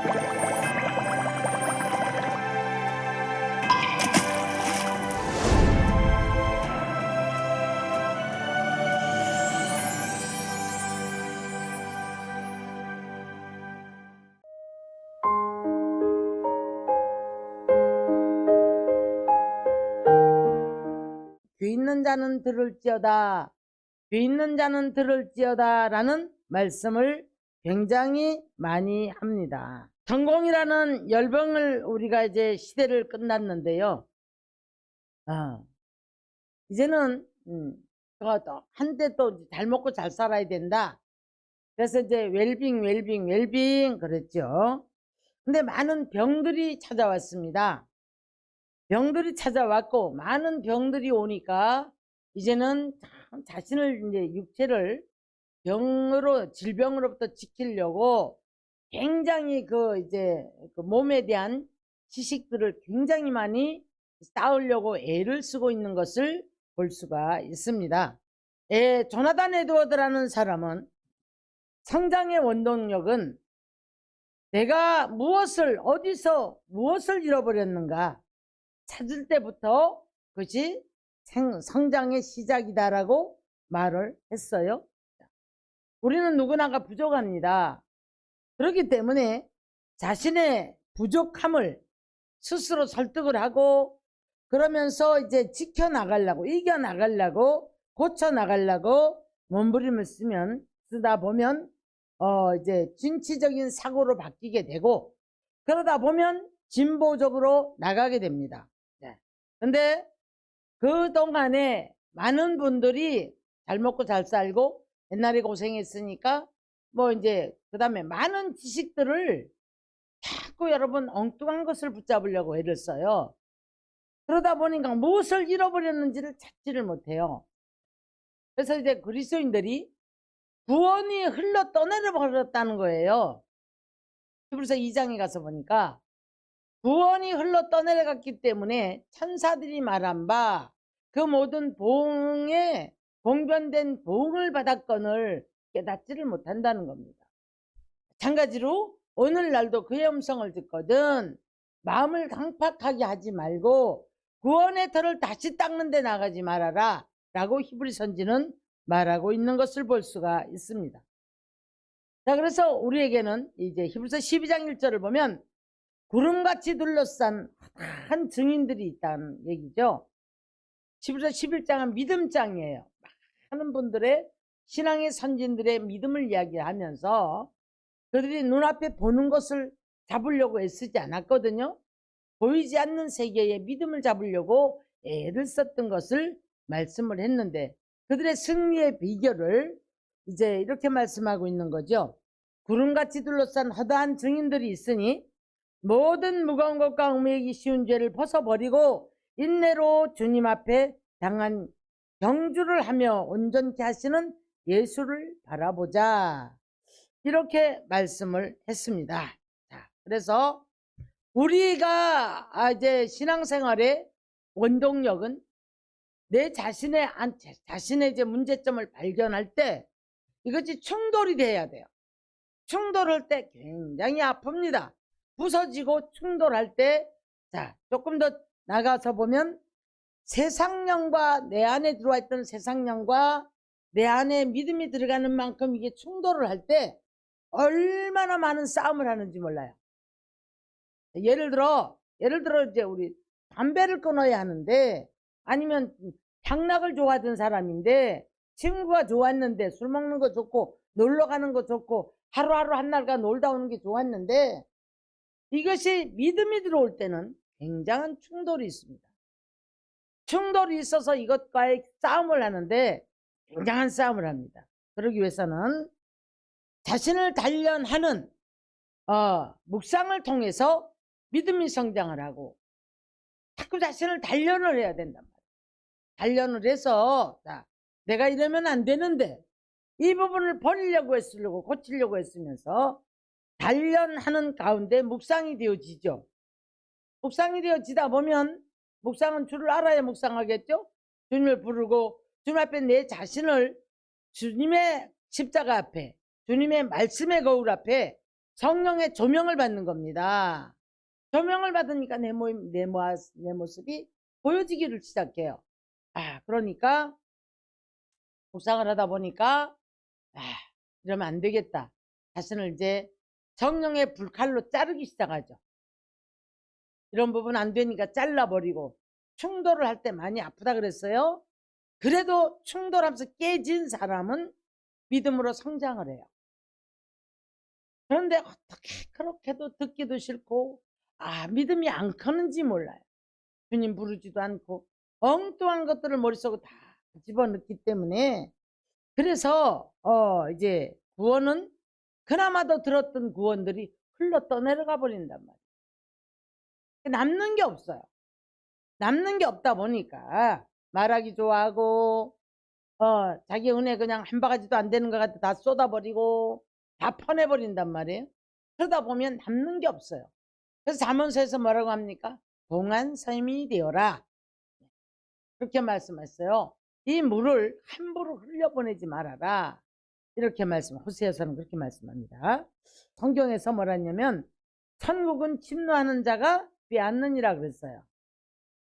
귀 있는 자는 들을지어다, 귀 있는 자는 들을지어다 라는 말씀을 굉장히 많이 합니다. 성공이라는 열병을 우리가 이제 시대를 끝났는데요. 이제는 한때 또 잘 먹고 잘 살아야 된다. 그래서 이제 웰빙 그랬죠. 근데 많은 병들이 찾아왔습니다. 병들이 찾아왔고 많은 병들이 오니까 이제는 자신을 이제 육체를 질병으로부터 지키려고 굉장히 이제 몸에 대한 지식들을 굉장히 많이 쌓으려고 애를 쓰고 있는 것을 볼 수가 있습니다. 조나단 에드워드라는 사람은 성장의 원동력은 내가 어디서 무엇을 잃어버렸는가 찾을 때부터 그것이 성장의 시작이다라고 말을 했어요. 우리는 누구나가 부족합니다. 그렇기 때문에 자신의 부족함을 스스로 설득을 하고 그러면서 이제 지켜나가려고, 이겨나가려고, 고쳐나가려고 몸부림을 쓰다 보면 이제 진취적인 사고로 바뀌게 되고 그러다 보면 진보적으로 나가게 됩니다. 근데 그동안에 많은 분들이 잘 먹고 잘 살고 옛날에 고생했으니까 이제 그 다음에 많은 지식들을 자꾸 여러분 엉뚱한 것을 붙잡으려고 애를 써요. 그러다 보니까 무엇을 잃어버렸는지를 찾지를 못해요. 그래서 이제 그리스도인들이 구원이 흘러 떠내려 버렸다는 거예요. 히브리서 2장에 가서 보니까 구원이 흘러 떠내려갔기 때문에 천사들이 말한 바 그 모든 보응에 공변된 보응을 받았건을 깨닫지를 못한다는 겁니다. 마찬가지로 오늘날도 그의 음성을 듣거든 마음을 강팍하게 하지 말고 구원의 터를 다시 닦는 데 나가지 말아라 라고 히브리 선지는 말하고 있는 것을 볼 수가 있습니다. 자, 그래서 우리에게는 이제 히브리서 12장 1절을 보면 구름같이 둘러싼 한 증인들이 있다는 얘기죠. 히브리서 11장은 믿음장이에요. 많은 분들의 신앙의 선진들의 믿음을 이야기하면서 그들이 눈앞에 보는 것을 잡으려고 애쓰지 않았거든요. 보이지 않는 세계의 믿음을 잡으려고 애를 썼던 것을 말씀을 했는데 그들의 승리의 비결을 이제 이렇게 말씀하고 있는 거죠. 구름같이 둘러싼 허다한 증인들이 있으니 모든 무거운 것과 의무이기 쉬운 죄를 벗어버리고 인내로 주님 앞에 당한 경주를 하며 온전케 하시는 예수를 바라보자. 이렇게 말씀을 했습니다. 자, 그래서 우리가 이제 신앙생활의 원동력은 내 자신의 이제 문제점을 발견할 때 이것이 충돌이 돼야 돼요. 충돌할 때 굉장히 아픕니다. 부서지고 충돌할 때 조금 더 나가서 보면 세상령과 내 안에 들어와 있던 세상령과 내 안에 믿음이 들어가는 만큼 이게 충돌을 할 때 얼마나 많은 싸움을 하는지 몰라요. 예를 들어 이제 우리 담배를 끊어야 하는데 아니면 향락을 좋아하던 사람인데 친구가 좋았는데 술 먹는 거 좋고 놀러 가는 거 좋고 하루하루 한날가 놀다 오는 게 좋았는데 이것이 믿음이 들어올 때는 굉장한 충돌이 있습니다. 충돌이 있어서 이것과의 싸움을 하는데 굉장한 싸움을 합니다. 그러기 위해서는 자신을 단련하는 묵상을 통해서 믿음이 성장을 하고 자꾸 자신을 단련을 해야 된단 말이에요. 단련을 해서 내가 이러면 안 되는데 이 부분을 버리려고 했으려고 고치려고 했으면서 단련하는 가운데 묵상이 되어지죠. 묵상이 되어지다 보면 묵상은 주를 알아야 묵상하겠죠. 주님을 부르고 주님 앞에 내 자신을 주님의 십자가 앞에 주님의 말씀의 거울 앞에 성령의 조명을 받는 겁니다. 조명을 받으니까 내 모습이 보여지기를 시작해요. 그러니까 묵상을 하다 보니까 이러면 안 되겠다. 자신을 이제 성령의 불칼로 자르기 시작하죠. 이런 부분 안 되니까 잘라버리고, 충돌을 할 때 많이 아프다 그랬어요. 그래도 충돌하면서 깨진 사람은 믿음으로 성장을 해요. 그런데 어떻게 그렇게도 듣기도 싫고 믿음이 안 크는지 몰라요. 주님 부르지도 않고 엉뚱한 것들을 머릿속에 다 집어넣기 때문에, 그래서 이제 구원은 그나마도 들었던 구원들이 흘러 떠내려가 버린단 말이에요. 남는 게 없어요. 남는 게 없다 보니까 말하기 좋아하고 자기 은혜 그냥 한 바가지도 안 되는 것 같아 다 쏟아버리고 다 퍼내버린단 말이에요. 그러다 보면 남는 게 없어요. 그래서 잠언서에서 뭐라고 합니까? 동안섬이 되어라, 그렇게 말씀했어요. 이 물을 함부로 흘려보내지 말아라, 이렇게 호세아서는 그렇게 말씀합니다. 성경에서 뭐라 했냐면 천국은 침노하는 자가 빼앗느니라 그랬어요.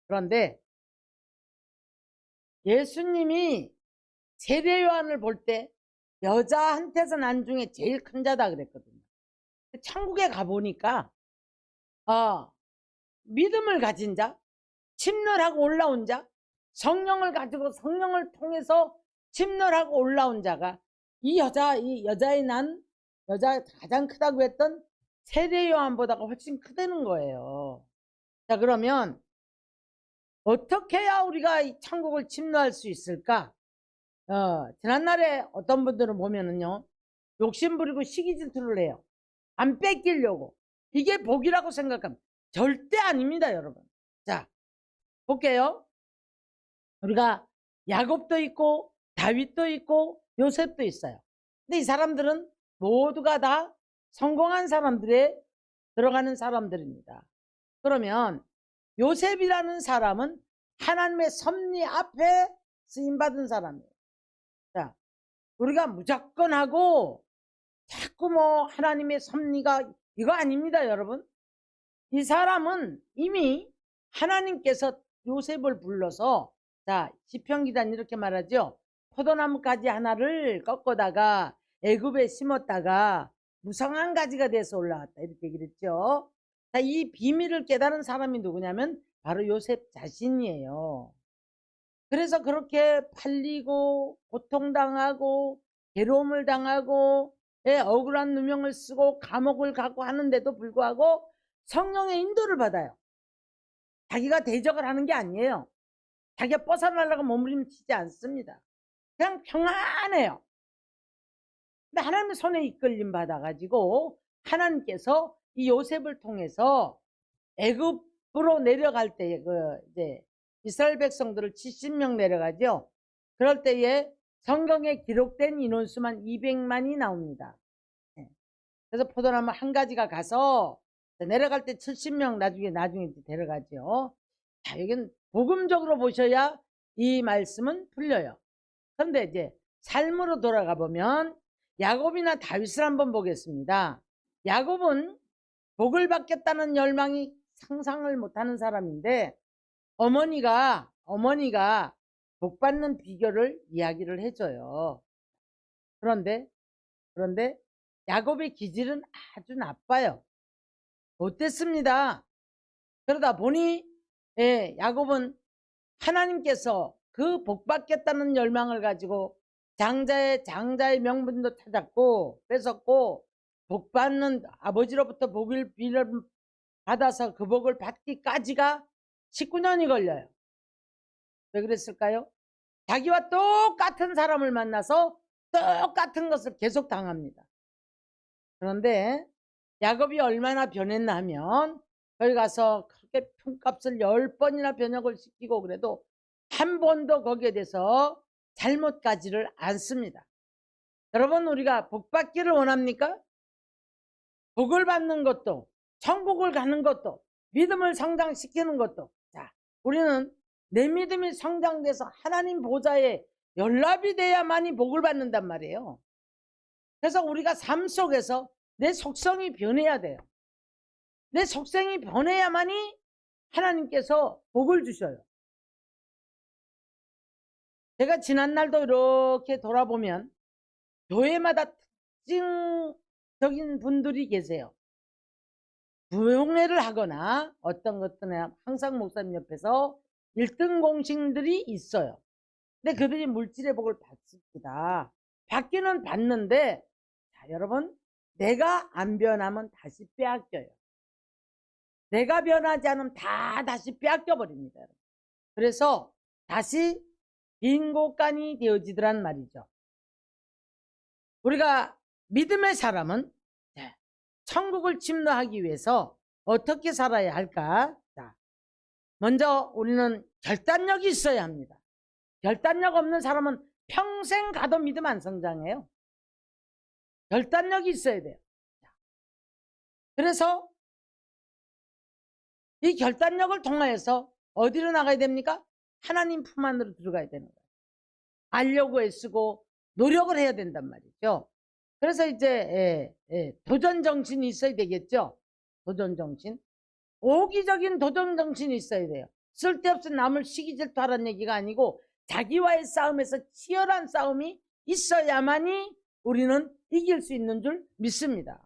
그런데 예수님이 세례 요한을 볼 때 여자한테서 난 중에 제일 큰 자다 그랬거든요. 천국에 가보니까 믿음을 가진 자, 침노하고 올라온 자, 성령을 가지고 성령을 통해서 침노하고 올라온 자가 이 여자의 난 여자 가장 크다고 했던 세례 요한보다가 훨씬 크다는 거예요. 자, 그러면 어떻게 해야 우리가 이 천국을 침노할 수 있을까? 지난날에 어떤 분들은 보면은요, 욕심 부리고 시기 질투를 해요. 안 뺏기려고. 이게 복이라고 생각합니다. 절대 아닙니다, 여러분. 자, 볼게요. 우리가 야곱도 있고 다윗도 있고 요셉도 있어요. 근데 이 사람들은 모두가 다 성공한 사람들에 들어가는 사람들입니다. 그러면 요셉이라는 사람은 하나님의 섭리 앞에 쓰임받은 사람이에요. 자, 우리가 무조건 하고 자꾸 하나님의 섭리가 이거 아닙니다, 여러분. 이 사람은 이미 하나님께서 요셉을 불러서, 자, 시편 기자는 이렇게 말하죠. 포도나무가지 하나를 꺾어다가 애굽에 심었다가 무성한 가지가 돼서 올라왔다, 이렇게 얘기를 했죠. 자, 이 비밀을 깨달은 사람이 누구냐면 바로 요셉 자신이에요. 그래서 그렇게 팔리고 고통당하고 괴로움을 당하고 억울한 누명을 쓰고 감옥을 가고 하는데도 불구하고 성령의 인도를 받아요. 자기가 대적을 하는 게 아니에요. 자기가 벗어나려고 몸부림치지 않습니다. 그냥 평안해요. 근데 하나님의 손에 이끌림 받아가지고 하나님께서 이 요셉을 통해서 애굽으로 내려갈 때에 이제 이스라엘 백성들을 70명 내려가죠. 그럴 때에 성경에 기록된 인원수만 200만이 나옵니다. 그래서 포도나무 한 가지가 가서 내려갈 때 70명 나중에 데려가죠. 자, 여기는 복음적으로 보셔야 이 말씀은 풀려요. 그런데 이제 삶으로 돌아가 보면 야곱이나 다윗을 한번 보겠습니다. 야곱은 복을 받겠다는 열망이 상상을 못하는 사람인데 어머니가 복 받는 비결을 이야기를 해줘요. 그런데 야곱의 기질은 아주 나빠요. 못됐습니다. 그러다 보니 야곱은 하나님께서 그 복 받겠다는 열망을 가지고 장자의 명분도 찾았고 뺏었고, 복 받는 아버지로부터 복을 받아서 그 복을 받기까지가 19년이 걸려요. 왜 그랬을까요? 자기와 똑같은 사람을 만나서 똑같은 것을 계속 당합니다. 그런데 야곱이 얼마나 변했나 하면 거기 가서 그렇게 품값을 10번이나 변역을 시키고 그래도 한 번도 거기에 대해서 잘못 가지를 않습니다. 여러분, 우리가 복 받기를 원합니까? 복을 받는 것도 천국을 가는 것도 믿음을 성장시키는 것도, 자, 우리는 내 믿음이 성장돼서 하나님 보좌에 연락이 돼야만이 복을 받는단 말이에요. 그래서 우리가 삶 속에서 내 속성이 변해야 돼요. 내 속성이 변해야만이 하나님께서 복을 주셔요. 제가 지난날도 이렇게 돌아보면 교회마다 특징적인 분들이 계세요. 부용회를 하거나 어떤 것들은 항상 목사님 옆에서 1등 공신들이 있어요. 근데 그들이 물질의 복을 받습니다. 받기는 받는데, 자, 여러분, 내가 안 변하면 다시 빼앗겨요. 내가 변하지 않으면 다 다시 빼앗겨 버립니다. 그래서 다시 빈 곳간이 되어지더란 말이죠. 우리가 믿음의 사람은 천국을 침노하기 위해서 어떻게 살아야 할까? 자, 먼저 우리는 결단력이 있어야 합니다. 결단력 없는 사람은 평생 가도 믿음 안 성장해요. 결단력이 있어야 돼요. 그래서 이 결단력을 통하여서 어디로 나가야 됩니까? 하나님 품 안으로 들어가야 되는 거예요. 알려고 애쓰고 노력을 해야 된단 말이죠. 그래서 이제 도전 정신이 있어야 되겠죠. 도전 정신. 오기적인 도전 정신이 있어야 돼요. 쓸데없이 남을 시기 질투하라는 얘기가 아니고 자기와의 싸움에서 치열한 싸움이 있어야만이 우리는 이길 수 있는 줄 믿습니다.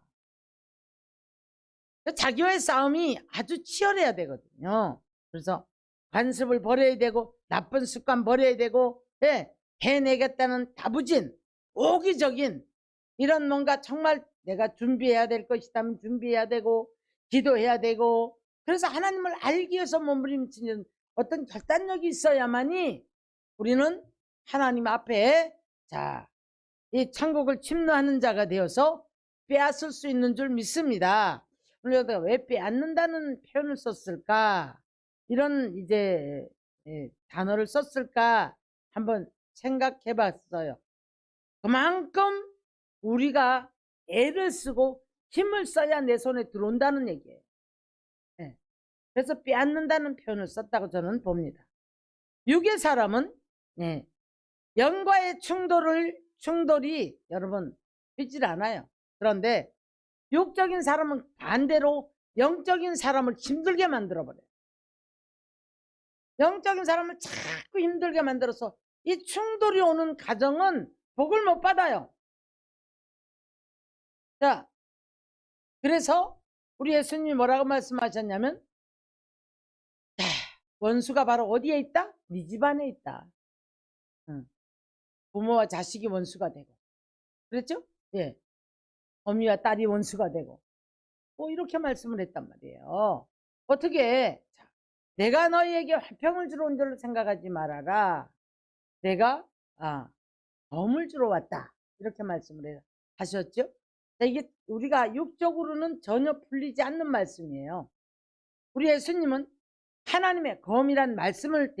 자기와의 싸움이 아주 치열해야 되거든요. 그래서 관습을 버려야 되고 나쁜 습관 버려야 되고 해내겠다는 다부진 오기적인 이런 뭔가 정말 내가 준비해야 될 것이다면 준비해야 되고 기도해야 되고 그래서 하나님을 알기 위해서 몸부림치는 어떤 결단력이 있어야만이 우리는 하나님 앞에 이 천국을 침노하는 자가 되어서 빼앗을 수 있는 줄 믿습니다. 우리가 왜 빼앗는다는 표현을 썼을까? 이런 이제 단어를 썼을까? 한번 생각해 봤어요. 그만큼 우리가 애를 쓰고 힘을 써야 내 손에 들어온다는 얘기예요. 그래서 빼앗는다는 표현을 썼다고 저는 봅니다. 육의 사람은 영과의 충돌이 여러분 있질 않아요. 그런데 육적인 사람은 반대로 영적인 사람을 힘들게 만들어버려요. 영적인 사람을 자꾸 힘들게 만들어서 이 충돌이 오는 가정은 복을 못 받아요. 자, 그래서 우리 예수님이 뭐라고 말씀하셨냐면 원수가 바로 어디에 있다? 네 집안에 있다. 부모와 자식이 원수가 되고 그랬죠? 예. 어미와 딸이 원수가 되고 뭐 이렇게 말씀을 했단 말이에요. 어떻게 내가 너희에게 화평을 주러 온 줄로 생각하지 말아라. 내가 범을 주러 왔다. 이렇게 말씀을 하셨죠. 이게 우리가 육적으로는 전혀 풀리지 않는 말씀이에요. 우리 예수님은 하나님의 검이란 말씀을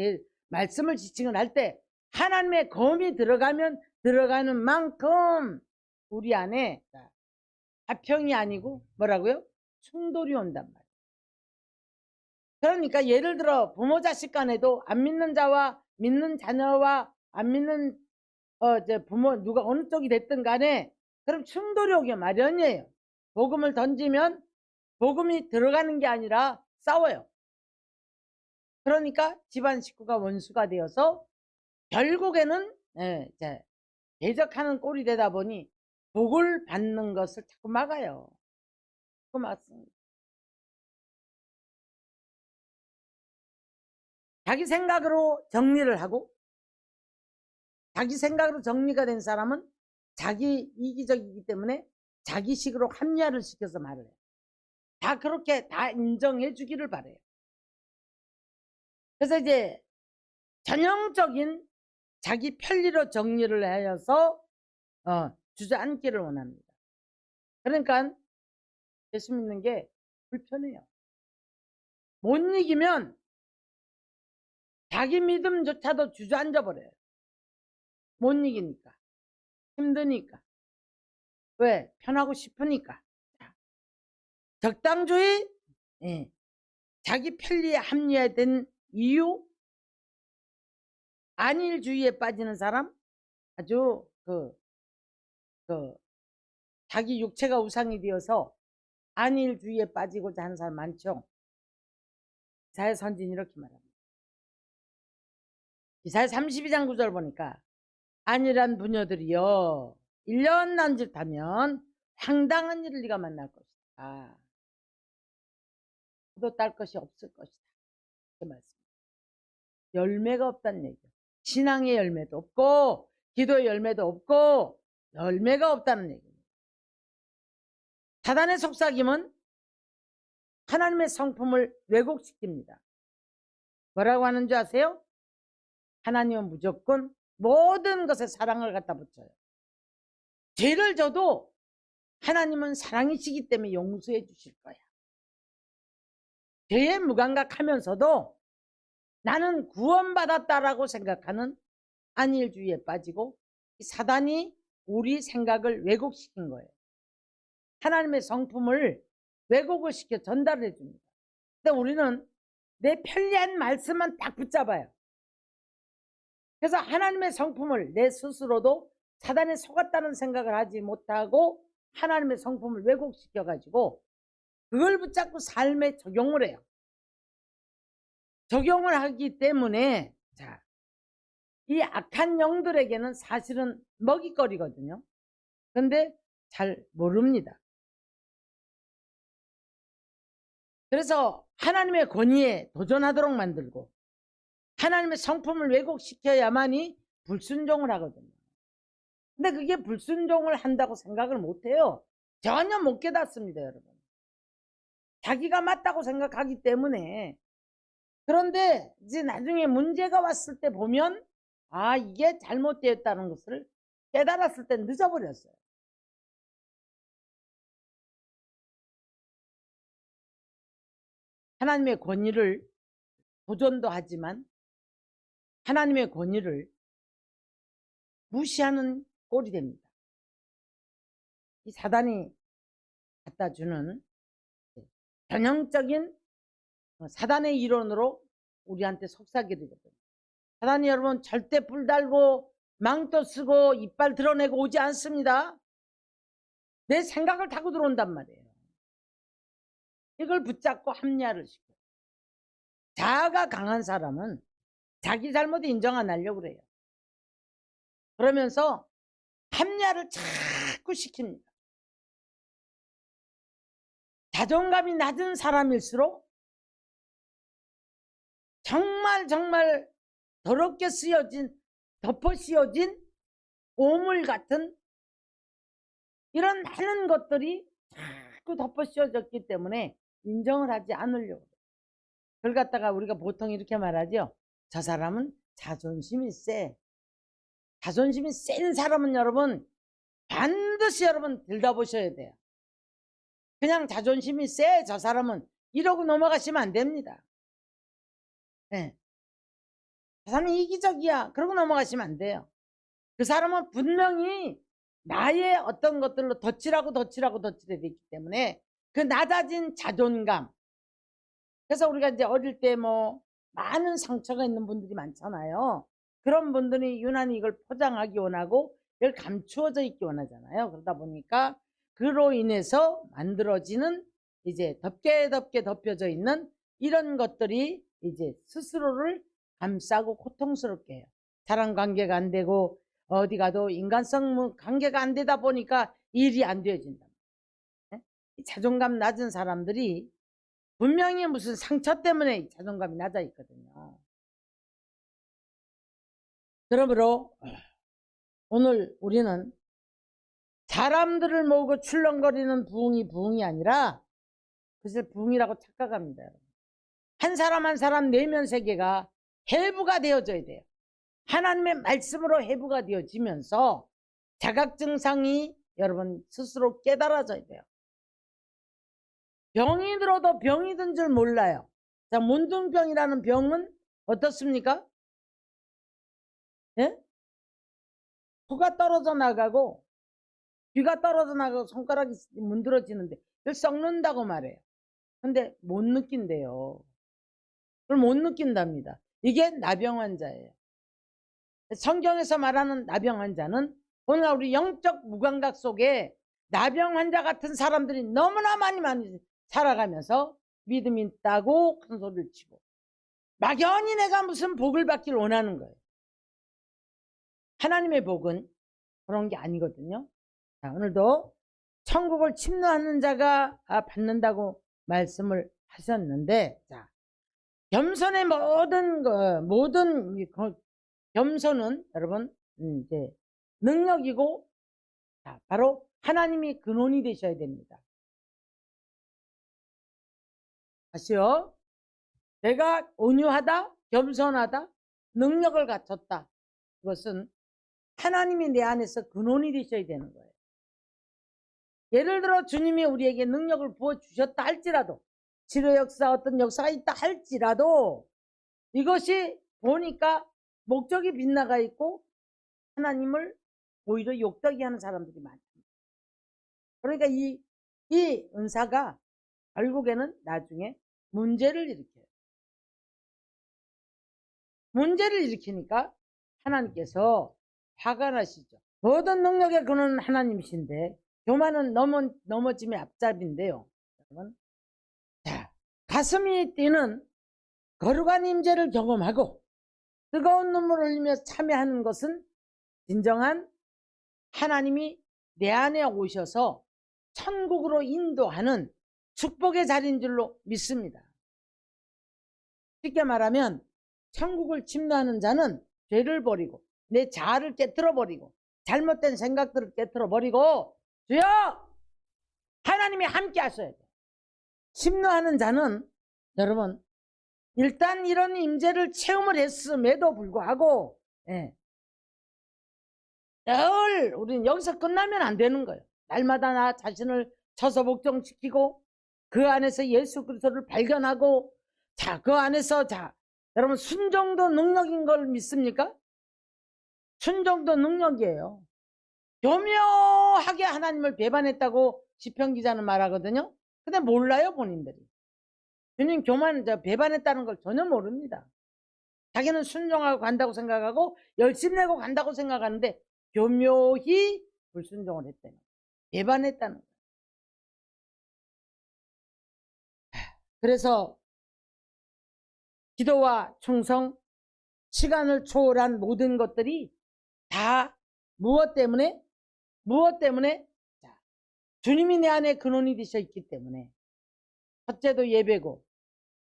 지칭을 할 때 하나님의 검이 들어가면 들어가는 만큼 우리 안에 화평이 아니고 뭐라고요? 충돌이 온단 말이에요. 그러니까 예를 들어 부모 자식 간에도 안 믿는 자와 믿는 자녀와 안 믿는 부모 누가 어느 쪽이 됐든 간에 그럼 충돌이 오기 마련이에요. 복음을 던지면 복음이 들어가는 게 아니라 싸워요. 그러니까 집안 식구가 원수가 되어서 결국에는 대적하는 꼴이 되다 보니 복을 받는 것을 자꾸 막아요. 그 맞습니다. 자기 생각으로 정리를 하고 자기 생각으로 정리가 된 사람은 자기 이기적이기 때문에 자기식으로 합리화를 시켜서 말을 해요. 다 그렇게 다 인정해 주기를 바래요. 그래서 이제 전형적인 자기 편리로 정리를 하여서 주저앉기를 원합니다. 그러니까 예수 믿는 게 불편해요. 못 이기면 자기 믿음조차도 주저앉아 버려요. 못 이기니까. 힘드니까. 왜? 편하고 싶으니까. 적당주의, 자기 편리에 합리화된 이유, 안일주의에 빠지는 사람, 아주 자기 육체가 우상이 되어서 안일주의에 빠지고자 하는 사람 많죠. 이사야 선지는 이렇게 말합니다. 이사야 32장 9절 보니까 안일한 부녀들이여 1년 남짓하면 황당한 일을 네가 만날 것이다. 그도 딸 것이 없을 것이다. 그 말씀. 열매가 없다는 얘기죠. 신앙의 열매도 없고 기도의 열매도 없고 열매가 없다는 얘기입니다. 사단의 속삭임은 하나님의 성품을 왜곡시킵니다. 뭐라고 하는 줄 아세요? 하나님은 무조건 모든 것에 사랑을 갖다 붙여요. 죄를 져도 하나님은 사랑이시기 때문에 용서해 주실 거야. 죄에 무감각하면서도 나는 구원받았다라고 생각하는 안일주의에 빠지고 사단이 우리 생각을 왜곡시킨 거예요. 하나님의 성품을 왜곡을 시켜 전달해 줍니다. 근데 우리는 내 편리한 말씀만 딱 붙잡아요. 그래서 하나님의 성품을 내 스스로도 사단에 속았다는 생각을 하지 못하고 하나님의 성품을 왜곡시켜 가지고 그걸 붙잡고 삶에 적용을 해요. 적용을 하기 때문에 이 악한 영들에게는 사실은 먹잇거리거든요. 근데 잘 모릅니다. 그래서 하나님의 권위에 도전하도록 만들고 하나님의 성품을 왜곡시켜야만이 불순종을 하거든요. 근데 그게 불순종을 한다고 생각을 못해요. 전혀 못 깨닫습니다, 여러분. 자기가 맞다고 생각하기 때문에. 그런데 이제 나중에 문제가 왔을 때 보면 아, 이게 잘못되었다는 것을 깨달았을 때 늦어버렸어요. 하나님의 권위를 도전도 하지만 하나님의 권위를 무시하는 꼴이 됩니다. 이 사단이 갖다 주는 전형적인 사단의 이론으로 우리한테 속삭이거든요. 사단이 여러분 절대 불 달고 망토 쓰고 이빨 드러내고 오지 않습니다. 내 생각을 타고 들어온단 말이에요. 이걸 붙잡고 합리화를 시켜요. 자아가 강한 사람은 자기 잘못 인정 안 하려고 그래요. 그러면서 합리화를 자꾸 시킵니다. 자존감이 낮은 사람일수록 정말 더럽게 덮어 씌워진 오물 같은 이런 많은 것들이 자꾸 덮어 씌워졌기 때문에 인정을 하지 않으려고. 그걸 갖다가 우리가 보통 이렇게 말하죠. 저 사람은 자존심이 세. 자존심이 센 사람은 여러분 반드시 여러분 들여다보셔야 돼요. 그냥 자존심이 세 저 사람은 이러고 넘어가시면 안 됩니다. 네. 저 사람은 이기적이야 그러고 넘어가시면 안 돼요. 그 사람은 분명히 나의 어떤 것들로 덧칠하고 되기 때문에 그 낮아진 자존감. 그래서 우리가 이제 어릴 때 뭐 많은 상처가 있는 분들이 많잖아요. 그런 분들이 유난히 이걸 포장하기 원하고 이걸 감추어져 있기 원하잖아요. 그러다 보니까 그로 인해서 만들어지는 이제 덮개 덮여져 있는 이런 것들이 이제 스스로를 감싸고 고통스럽게 해요. 사람 관계가 안 되고 어디 가도 인간성 관계가 안 되다 보니까 일이 안 되어진다. 자존감 낮은 사람들이 분명히 무슨 상처 때문에 자존감이 낮아 있거든요. 그러므로 오늘 우리는 사람들을 모으고 출렁거리는 부흥이 아니라 그것을 부흥이라고 착각합니다. 한 사람 한 사람 내면 세계가 해부가 되어져야 돼요. 하나님의 말씀으로 해부가 되어지면서 자각 증상이 여러분 스스로 깨달아져야 돼요. 병이 들어도 병이 든 줄 몰라요. 자, 문둥병이라는 병은 어떻습니까? 예? 코가 떨어져 나가고 귀가 떨어져 나가고 손가락이 문드러지는데 그걸 썩는다고 말해요. 근데 못 느낀대요. 그걸 못 느낀답니다. 이게 나병 환자예요. 성경에서 말하는 나병 환자는 오늘 우리 영적 무감각 속에 나병 환자 같은 사람들이 너무나 많이 살아가면서 믿음이 있다고 큰 소리를 치고 막연히 내가 무슨 복을 받기를 원하는 거예요. 하나님의 복은 그런 게 아니거든요. 자, 오늘도 천국을 침노하는 자가 받는다고 말씀을 하셨는데, 자, 겸손의 모든 겸손은 여러분 이제 능력이고, 자, 바로 하나님이 근원이 되셔야 됩니다. 다시요. 내가 온유하다, 겸손하다, 능력을 갖췄다. 그것은 하나님이 내 안에서 근원이 되셔야 되는 거예요. 예를 들어 주님이 우리에게 능력을 부어주셨다 할지라도, 치료 역사 어떤 역사가 있다 할지라도 이것이 보니까 목적이 빗나가 있고 하나님을 오히려 욕되게 하는 사람들이 많습니다. 그러니까 이 은사가 결국에는 나중에 문제를 일으켜요. 문제를 일으키니까 하나님께서 화가 나시죠. 모든 능력의 근원은 하나님이신데 교만은 넘어짐의 앞잡인데요. 여러분, 자, 가슴이 뛰는 거룩한 임재를 경험하고 뜨거운 눈물을 흘리며 참여하는 것은 진정한 하나님이 내 안에 오셔서 천국으로 인도하는 축복의 자리인 줄로 믿습니다. 쉽게 말하면 천국을 침노하는 자는 죄를 버리고 내 자아를 깨트려 버리고 잘못된 생각들을 깨트려 버리고 주여 하나님이 함께 하셔야 돼요. 침노하는 자는 여러분 일단 이런 임재를 체험을 했음에도 불구하고 늘 우리는 여기서 끝나면 안 되는 거예요. 날마다 나 자신을 처소 복종시키고 그 안에서 예수 그리스도를 발견하고 자, 그 안에서 자, 여러분 순종도 능력인 걸 믿습니까? 순종도 능력이에요. 교묘하게 하나님을 배반했다고 시편 기자는 말하거든요. 근데 몰라요, 본인들이. 주님 교만 배반했다는 걸 전혀 모릅니다. 자기는 순종하고 간다고 생각하고 열심히 내고 간다고 생각하는데 교묘히 불순종을 했다는 거예요. 배반했다는 거예요. 그래서 기도와 충성, 시간을 초월한 모든 것들이 다 무엇 때문에? 자, 주님이 내 안에 근원이 되셔 있기 때문에 첫째도 예배고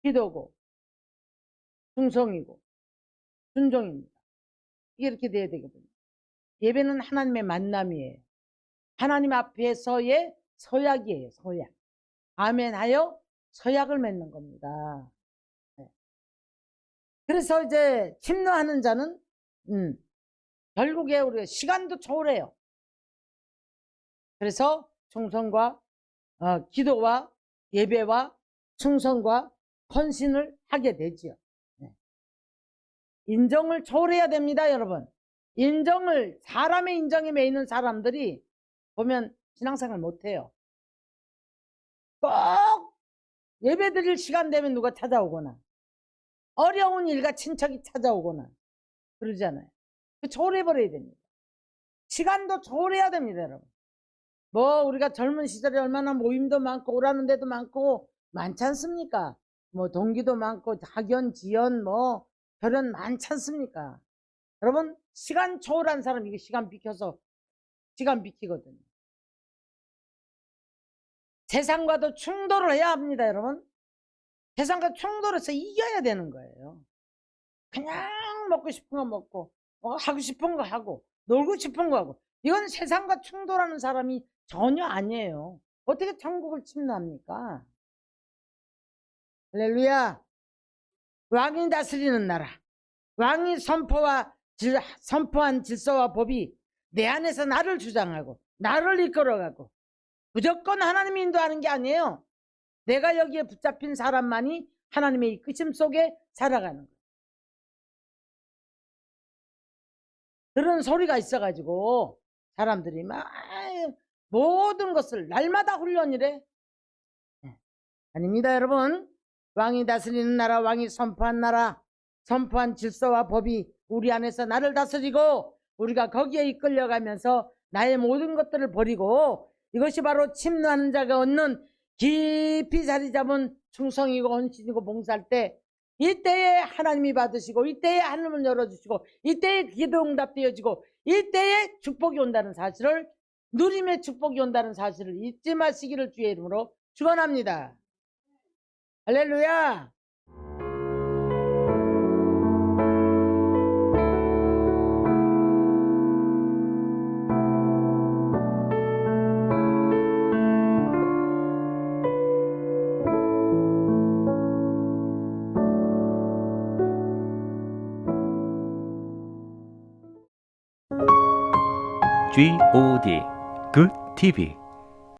기도고 충성이고 순종입니다. 이게 이렇게 돼야 되거든요. 예배는 하나님의 만남이에요. 하나님 앞에서의 서약이에요. 서약. 아멘하여 서약을 맺는 겁니다. 그래서 이제 침노하는 자는 결국에 우리가 시간도 초월해요. 그래서 충성과 기도와 예배와 충성과 헌신을 하게 되지요. 인정을 초월해야 됩니다, 여러분. 사람의 인정에 매이는 사람들이 보면 신앙생활 못해요. 꼭 예배 드릴 시간 되면 누가 찾아오거나 어려운 일과 친척이 찾아오거나 그러잖아요. 초월해버려야 됩니다. 시간도 초월해야 됩니다, 여러분. 뭐 우리가 젊은 시절에 얼마나 모임도 많고 오라는 데도 많고 많지 않습니까? 뭐 동기도 많고 학연, 지연, 뭐 결연 많지 않습니까? 여러분 시간 초월한 사람 이게 시간 비키거든요. 세상과도 충돌을 해야 합니다, 여러분. 세상과 충돌해서 이겨야 되는 거예요. 그냥 먹고 싶은 거 먹고 하고 싶은 거 하고 놀고 싶은 거 하고 이건 세상과 충돌하는 사람이 전혀 아니에요. 어떻게 천국을 침노합니까? 할렐루야. 왕이 다스리는 나라, 왕이 선포한 질서와 법이 내 안에서 나를 주장하고 나를 이끌어가고 무조건 하나님이 인도하는 게 아니에요. 내가 여기에 붙잡힌 사람만이 하나님의 이끄심 속에 살아가는 거예요. 그런 소리가 있어가지고 사람들이 막 모든 것을 날마다 훈련이래. 아닙니다, 여러분. 왕이 다스리는 나라, 왕이 선포한 나라, 선포한 질서와 법이 우리 안에서 나를 다스리고 우리가 거기에 이끌려가면서 나의 모든 것들을 버리고 이것이 바로 침노하는 자가 얻는 깊이 자리 잡은 충성이고 헌신이고 봉사할 때, 이때에 하나님이 받으시고, 이때에 하늘을 열어주시고, 이때에 기도 응답되어지고, 이때에 축복이 온다는 사실을, 누림의 축복이 온다는 사실을 잊지 마시기를 주의 이름으로 축원합니다. 할렐루야. GOD Good TV